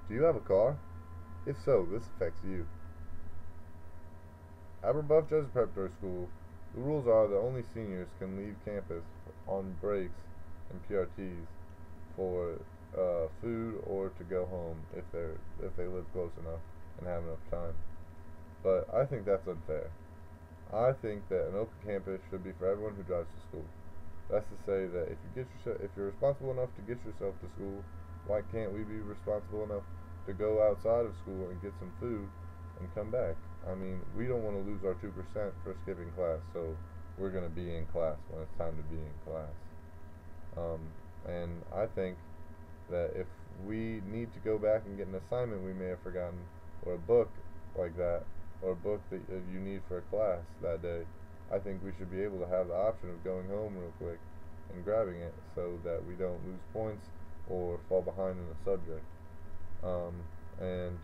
Do you have a car? If so, this affects you. At Rebuff Joseph Preparatory School, the rules are that only seniors can leave campus on breaks and PRTs for food or to go home if they live close enough and have enough time. But I think that's unfair. I think that an open campus should be for everyone who drives to school. That's to say that if you're responsible enough to get yourself to school, why can't we be responsible enough to go outside of school and get some food and come back? I mean, we don't want to lose our 2% for skipping class, so we're going to be in class when it's time to be in class. And I think that if we need to go back and get an assignment we may have forgotten, or a book like that, or a book that you need for a class that day, I think we should be able to have the option of going home real quick and grabbing it so that we don't lose points or fall behind in the subject. And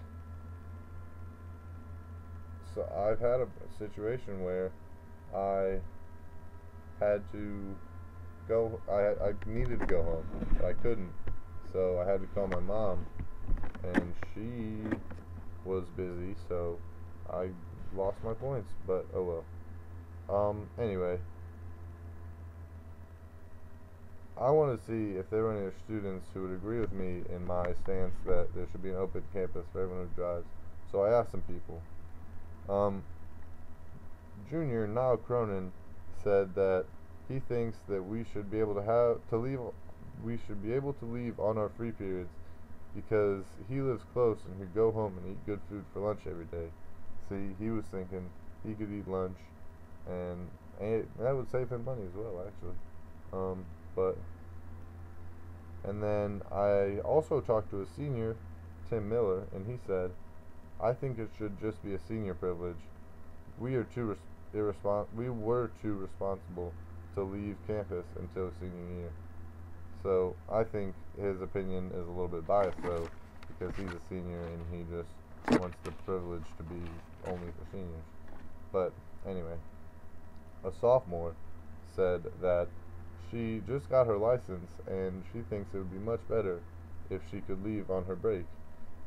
so I've had a situation where I had to I needed to go home, but I couldn't, so I had to call my mom, and she was busy, so I lost my points, but oh well. Anyway, I want to see if there were any students who would agree with me in my stance that there should be an open campus for everyone who drives. So I asked some people. Junior Niall Cronin said that he thinks that we should be able to leave on our free periods because he lives close and could go home and eat good food for lunch every day. See, he was thinking he could eat lunch, and that would save him money as well, actually. But and then I also talked to a senior, Tim Miller, and he said, "I think it should just be a senior privilege. We are we were too responsible to leave campus until senior year." So I think his opinion is a little bit biased though, because he's a senior and he just wants the privilege to be only for seniors. But anyway, a sophomore said that she just got her license and she thinks it would be much better if she could leave on her break.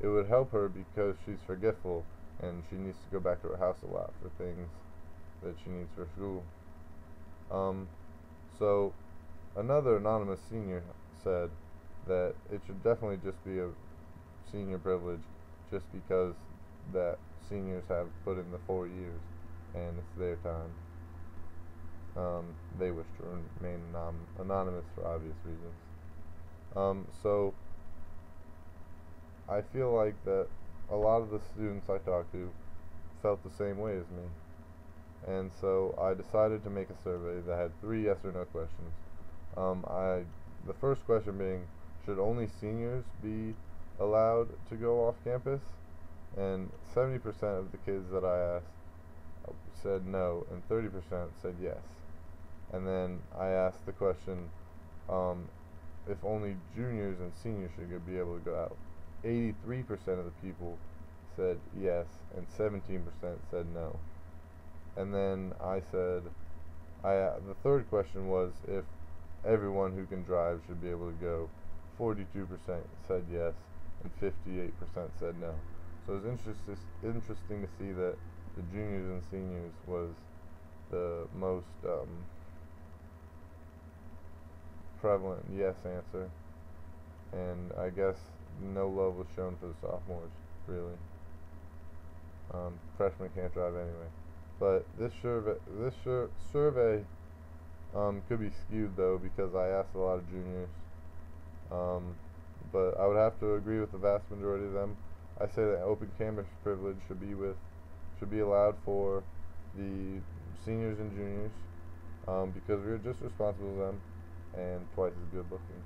It would help her because she's forgetful and she needs to go back to her house a lot for things that she needs for school. So another anonymous senior said that it should definitely just be a senior privilege just because that seniors have put in the 4 years and it's their time. They wish to remain anonymous for obvious reasons. So I feel like that a lot of the students I talked to felt the same way as me. And so I decided to make a survey that had 3 yes or no questions. The first question being, should only seniors be allowed to go off campus? And 70% of the kids that I asked said no, and 30% said yes. And then I asked the question, if only juniors and seniors should be able to go out. 83% of the people said yes, and 17% said no. And then I said, the third question was if everyone who can drive should be able to go. 42% said yes, and 58% said no. So it was interesting to see that the juniors and seniors was the most prevalent yes answer, and I guess no love was shown for the sophomores, really. Freshmen can't drive anyway. But this survey could be skewed though, because I asked a lot of juniors. But I would have to agree with the vast majority of them. I say that open campus privilege should be allowed for the seniors and juniors, because we're just responsible to them and twice as good looking.